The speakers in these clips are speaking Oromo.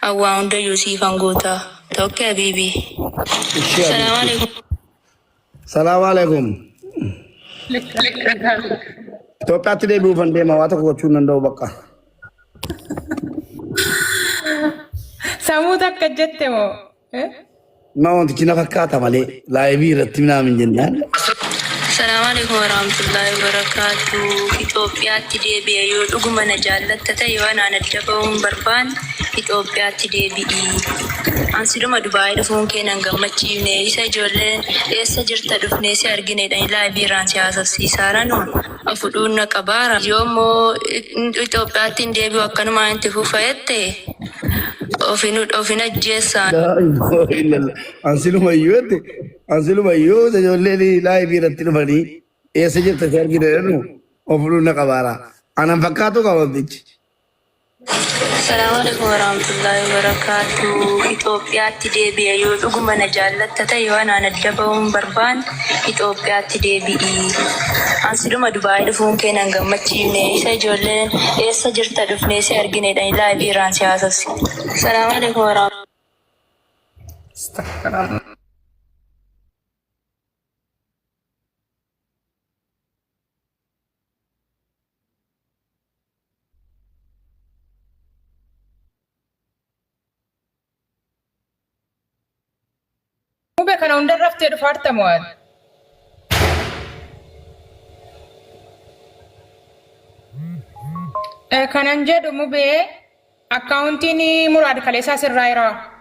أواند يوسف أنغوتا توكي بيبي. السلام عليكم. السلام عليكم. توقعت لي بوفن دي ما واتك وشون ندو بقى. سامودا كجتمو. ما وانت كنا فكاتا مالي لا يبي رتمنا من جنان. السلام عليكم ورحمة الله وبركاته. إثيوبيا تدبي يو دغما نجالت تتي وانا ندبون بربان إثيوبيا تدبي أنسيرما دبي دفون كينان غمچي ني سجولن يسجرت دفني سيرغني داي لا بيران سياسة سيسارانو أفدون كبارا يومو إثيوبيا تدبي وكانما انتفو فايته أوفينا جيسان لا إله إلا الله. أنسلما يوت جولي لا يبي رتمنا بني. يسجرت سيرغني دانو أفدون كبارا. أنا فكاتو كوابيج. السلام عليكم ورحمة الله وبركاته. إثيوبيا تدبي يو دغما نجالت تتي وانا ندبون بربان إثيوبيا تدبي أنسيرما دبي دفون كينان غمچي ني سجولن يسجرت دفني سيرغني داي لا بيران سياسة السلام عليكم ورحمة استغفر الله. مو بك انا ندرفت دفعت مواد. كان انجد مو بي اكاونتيني مراد كليسا سرايرا.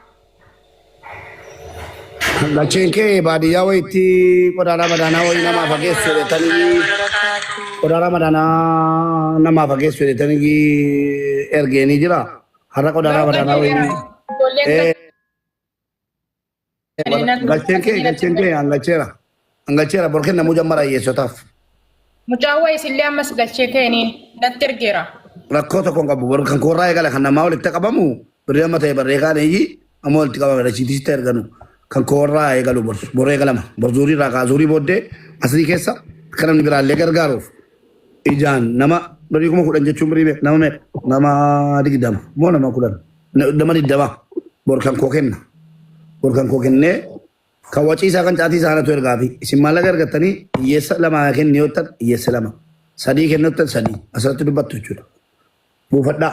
Lachen ke baadiyyaa wayitti qodaa Ramadaanaa wayii namaaf fageessu jedhetanii qodaa Ramadaanaa namaaf fageessu jedhetanii ergeenii jira. Har'a qodaa Ramadaanaa wayii galcheen kee hangalcheera borkeen namuu jammara hiyyeessotaaf. Mucaawa isillee ammas galchee keenii natti ergeera. Rakkoo tokko hin qabu kan koorraa eegale kan namaa walitti qabamu birrii amma ta'e barree kaanee amma walitti qabame rachiitisti erganu. Kan koorraa eegalu boree galama borzuurii irraa kaasuurii booddee asii keessa kan namni biraallee gargaaruuf ijaan nama birrii kuma 10 jechuun birrii beek nama meeqa nama 20 moo nama 10 nama 20 borkan koo kenna borkan koo kennee kan wacii isaa kan caatii isaa natu ergaa fi isin maallaqa argattanii hiyyeessa lama kenni yoo ta'an hiyyeessa lama sadii kenni yoo ta'an sadii asirratti dubbattu jechuudha.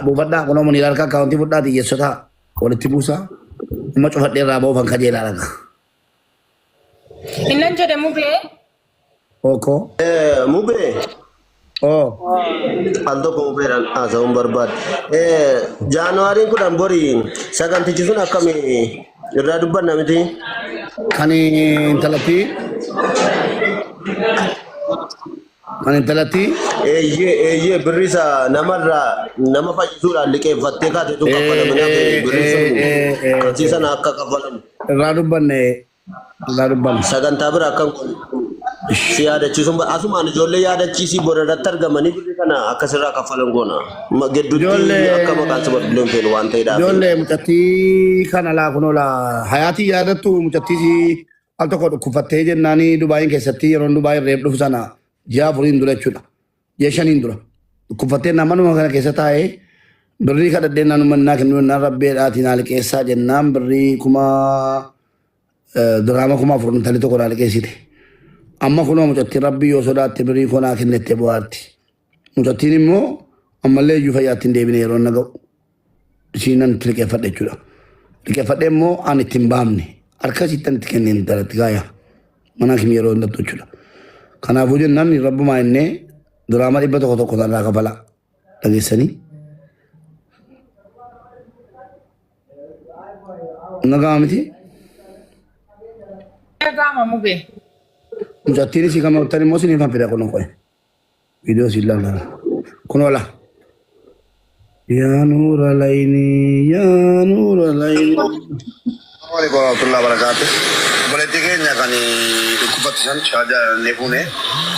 Buufadhaa kunoo muni harka akkaawuntii fudhaati hiyyeessotaa walitti buusaa. Amma cufadhee irraa bahuuf kan kajeelaa dhaga. Innan jedhe mubee. Oko. Mubee. Oh. Al tokko mubeedhaan haasa'uun barbaade. Jaanuwaariin kudhan borii sagantichi sun akkamii irraa dubbanna miti? Kan intalatti. Eeyyee birrisa nama fayyisuudhaan liqeeffattee kaateetu kaffalaminaa birrisa kansiisan akka kaffalamu. Irraa dubbanne. Sagantaa bira akkam si yaadachiisuun asumaan ijoollee yaadachiisii boodatti argamanii birri kana akkasirraa kaffalan goona. Gidduutti akka maqaan sababa biloon feenu waan ta'eedhaaf. Ijoollee mucattii kana laa kunoo laa hayaatii yaadattu mucattii al tokko dhukkufattee jennaanii Dubaayin keessatti yeroo Dubaayin reef dhufu sana. Jaa furiin dura jechuudha. Jaa shaniin dura. Dhukkufattee namanuma kana keessa taa'ee birrii kadhadhee naannumannaa kennu naan rabbeedhaatiin haali keessaa jennaan birrii kuma diraama kuma 4 intalli tokko haali keessite. Amma kunoo mucattiin rabbii yoo sodaatte birrii konaa kennettee bu'aatti. Mucattiin immoo ammallee iyyuu fayyaatti hin deebine yeroo na ga'u. Ishiinan itti liqeeffadhe jechuudha. Liqeeffadhee immoo aan itti hin baamne. Harka ishiittan itti kenneen intalatti gaaya. Manaa kimi yeroo hin dattu jechuudha. Kanaafuu jennaan rabbumaa innee diraamaa 100 irraa kafala dhageessanii. Nagaa miti? Nagaa mubee. Mucattiin isii kan martan immoo sinii fan fida kunuun qo'e. Viidiyoo siin laala. Kun oola. Yaa nuura layni. Waalaikum warahmatullahi wabarakatuh. Boleh tiganya kan dhukubatan shaaja neefune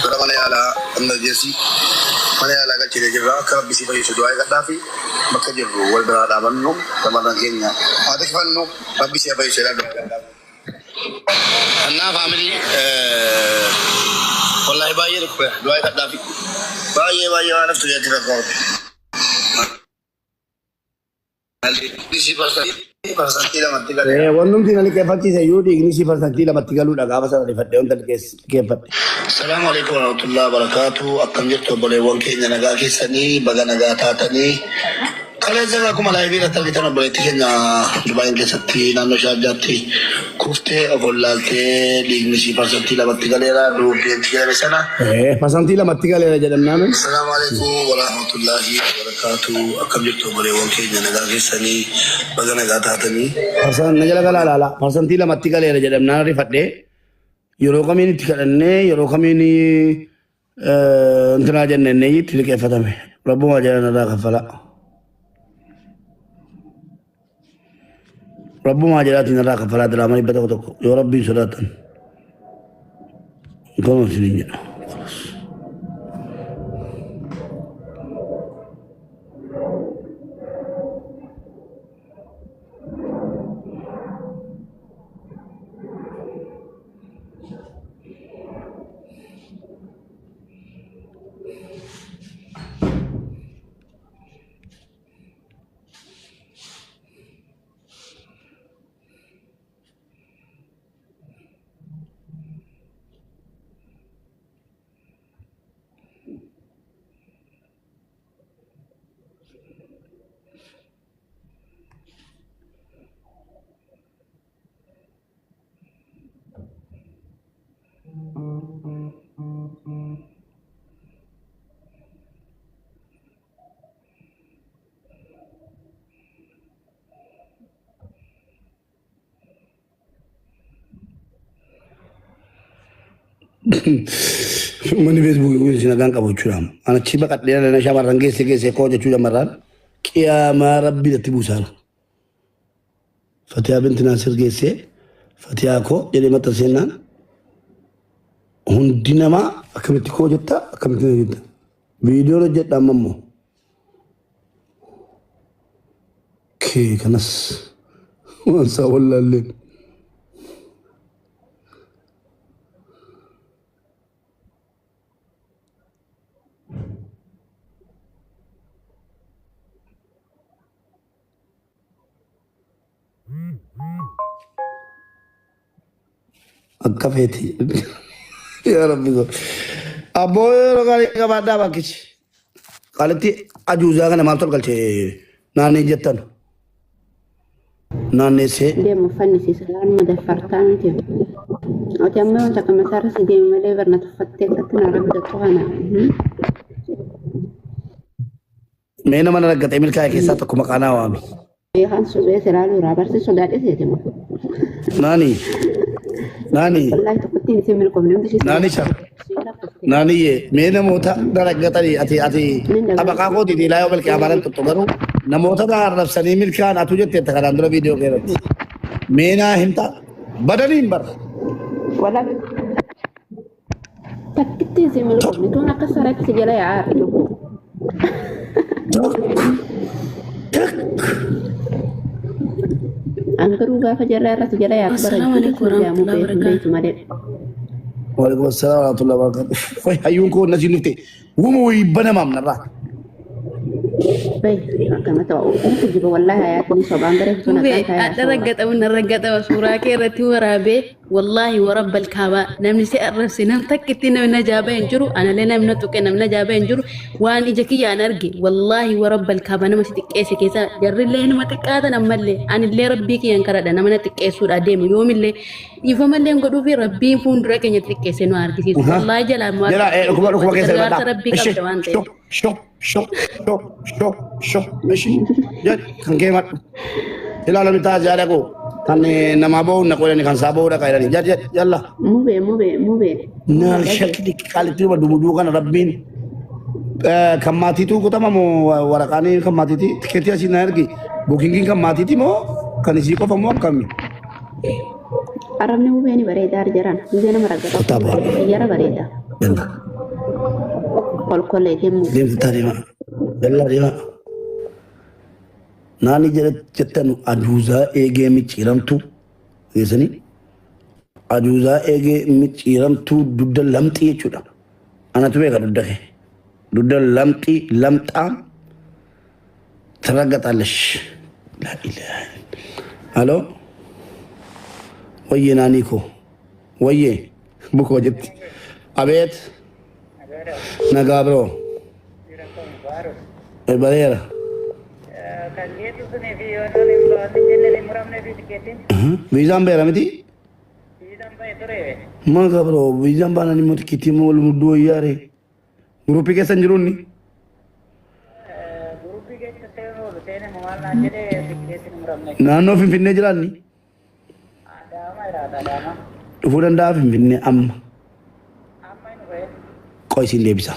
gara mana yaalaa emergency mana yaalaa galchine jirra akka rabbi si fayyisu du'aa eegadhaa fi bakka jirru wal biraa dhaabannu shamarran keenya haa taksifannu rabbi si fayyisu jedhaa. Annaa faamilii wallahi baay'ee dhukkube du'aa eegadhaa fi baay'ee waan naftu jechuudha. والنوم تينا لكيفتي سيودي إغنيسي فرسنتي لما تقالوا لك عبسا لفتة وانت كيفت. السلام عليكم ورحمة الله وبركاته. أكم جرتوا بولي وانكي ننغا كيساني بغا نغا تاتاني قال جزاكم الله خير تلقيتنا بليتنا جباين كيستي نانو شاجاتي كوفتي أقولالتي لإغنيسي فرسنتي لما تقاليرا روبين تقالي سنة فرسنتي لما تقاليرا جدم نامن. السلام عليكم ورحمة الله وبركاته. أكم جرتوا بولي وانكي ننغا كيساني بغا نغا تاتاني فرسن نجلا لا لا فرسنتي لما تقاليرا جدم ناري فتة yeroo kamiin itti kadhannee yeroo kamiin intinaa jennee itti liqeeffatame rabbuma jalanirraa kaffala rabbuma jalaatiin irraa kaffalaa diraamaa dhibba tokko yoo rabbiin sodaatan kanuma isiniin jedha. Mani Facebook ini sinagang kamu curam. Anak ciba kat dia dan siapa orang gese kau je curam maran. Kiamah Rabbi dati busar. Fatihah binti Nasir gese. Fatihah ko jadi mata senan. Hundi nama akamiti ko jetta akamiti jetta. Video lo jetta mammo. Ke kanas. Masa wallalin. Akafeti. Ya Rabbi ko. Abo ro kali ka bada bakich. Kalati ajuza kana maltol kalche. Nani jettan. Nani se. Dia مفنسي سلام مدفرتان تيو. أتيمم أنت كما تعرف دي مليفر نتفتت أتنا ربنا توانا. Mena mana ragat emil kaya kisah tu kumakana wami. Iya kan sudah selalu rabar sih sudah ada sih cuma. Nani. Wallahi tukutin sih milik kami untuk sih. Nani sah. Nani ye. Mena mota ragat tadi ati. Apakah kau di layo bel keamanan tu baru. Namota dah Arab sani milik kan atu je tiada kan andro video kira. Mena himta. Badanin bar. Wallahi. Tukutin sih milik kami tu nak kesarat segala ya arlo. Angkeru gak fajar ras jara ya. Assalamualaikum warahmatullahi wabarakatuh. Waalaikumsalam warahmatullahi wabarakatuh. Wah, ayun ko na sinute. Umuwi ba naman na? Baik, kami tahu. Itu juga wallahi ayat ni soban dari itu nak saya. Ada ragat awal surah ke rati warabe. Wallahi warab al-Kaaba. Namni si arrasi nam takkiti namna jaba enjuru. Ana lena namna tuke namna jaba enjuru. Wan ijaki ya nargi. Wallahi warab al-Kaaba nama si tikkesi kesa. Jarri lehnu matikata namalle. Ani le rabbi ki yang karada namna tikkesu adem yomille. Ifa malle ngodu fi rabbi fundra kenya tikkesi no argi. Wallahi jala ma. Jala kuma kesa bada. Rabbi kabdawante. Shop. Meshi. Jadi kan kemat. Jala lalu ta jara ko. Kan nama bau nak kau ni kan sabau dah kaya ni. Jadi jalla. Mube. Nal syakti kali tu berdubu kan Rabbin. Kamati tu kota mau warakani kamati ti. Ketia si nargi. Booking kamati ti mo. Kan isi ko famu kami. Arab ni mube ni beredar jaran. Mube nama raga. Taba. Jara bereda. Jalla. Kol itu mube. Lim tarima. Jalla rima. Nani jettan ajuza ege mi ciramtu yesani ajuza ege mi ciramtu dudda lamti jechuudha anatu beeka dudda lamti lamxaan taraggaxaalesh لا إله. ألو ويي نانيكو ويي بكو جت أبيت نقابرو البريرة ويزام بيرا متي ما قابرو ويزام بانا نموت كتي مول مدو ياري غروبي كيسان جروني naannoo Finfinnee jiraanni dhufuu danda'a Finfinnee amma qoy isin deebisa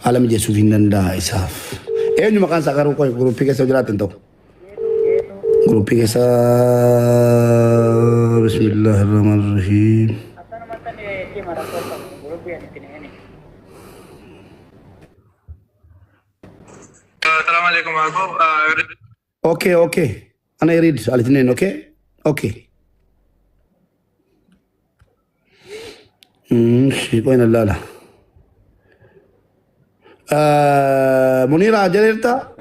haala mijeessuuf hin danda'a isaaf eenyu maqaan isaa garuu qoy guruppii keessa jiraatan ta'u guruppii keessa bismillaahi rahmaani rahiim السلام عليكم أبو اوكي انا اريد الاثنين اوكي وين لا منيرة جريرتا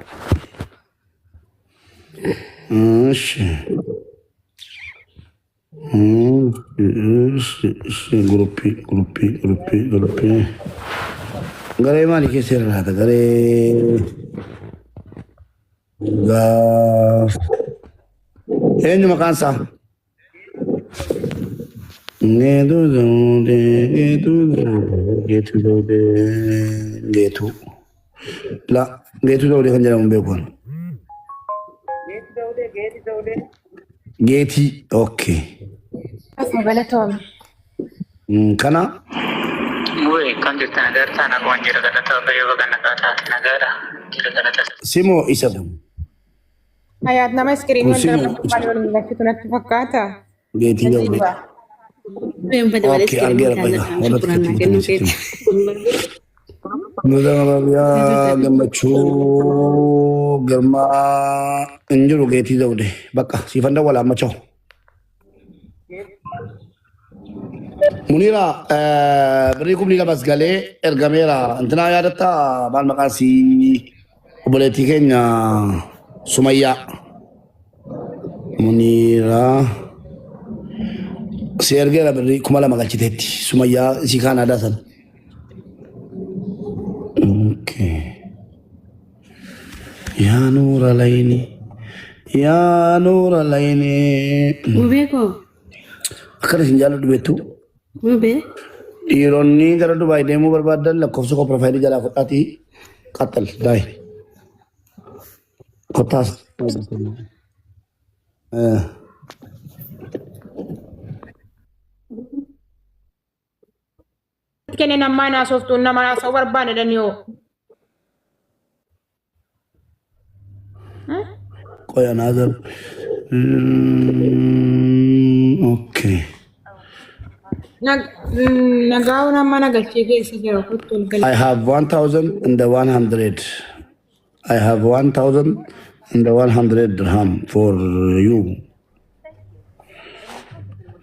ماشي جروبي غري مالي كيسير هذا غري Eenyu maqaan isaa? Geetu Zawudee kan jedhamu beeku. Geetii, okay. Kana? Kan jirtan agartaan akkuma jira galata bayyoo gannataa taate nagaadha. Jira galata. Simoo isa kun? Hayaat nama iskiriinii wanta barbaadu waliin lafitu natti fakkaata. Geetii Zawudee. Okay, argeera fayyaa. Nuzamabiyaa gammachuu girmaa hin jiru Geetii Zawudee. Bakka siifan dawwala amma cha'u. Munira, berikum ni labas galee ergameera. Antinaa yaadatta maal maqaan si obboleettii keenya Sumayyaa. Munira si ergeera birrii 2,000 galchiteetti. Sumayyaa si kaan aadaa sana. Okay. Yaa nuura layni. Yaa nuura layni. Ubeeko. Akkana isin jaalladhu beektu. Ube. Dhiironni gara Dubaay deemuu barbaadan lakkoofsa koo piroofaayilii jalaa fudhaatii qaxxal daayi. Kottaas. Kenne namaa naasoftuu nama naasoo barbaade daniyoo. Qoy another. Okay. Nagaa nama nagalchee keessa jira kuttuun galii. I have 1,100. I have 1,100 dirham for you.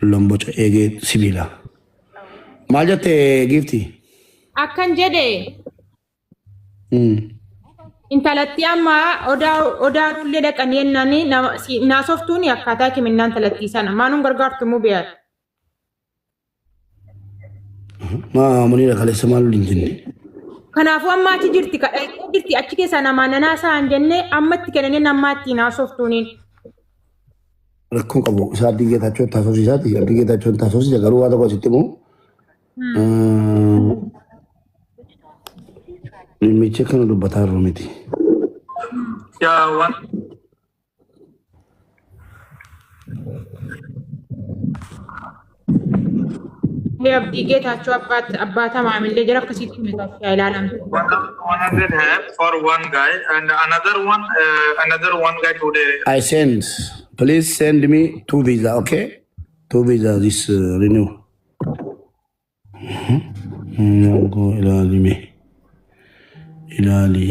Lombocha eegee sibiila. Maal jettee gifti? Akkan jedhe intalatti amma odaa rullee dhaqanii jennanii naasoftuun akkaataa kiminnaan talattii sana maanuun gargaartu immoo beeyadha. Munira kaleessa maal waliin jenne? Kanaafuu amma achi jirti achi keessaa namaan nanaasaa hin jenne ammatti kennanii namaatti naasoftuuniin. Rakkoon qabu isaa Abdii Geetaachoo taasofsiisaati. Abdii Geetaachoo taasofsiisa garuu waa tokko asitti immoo dhimmicha kana dubbataa jiru miti. Abdii Geetaachoo abbaata maamillee jira akkasitti meeqaa ilaalamtu. 100 for one guy and another one guy today. I send. Please send me 2 visa, okay? 2 visa this renew. Go ilali me. Ilali.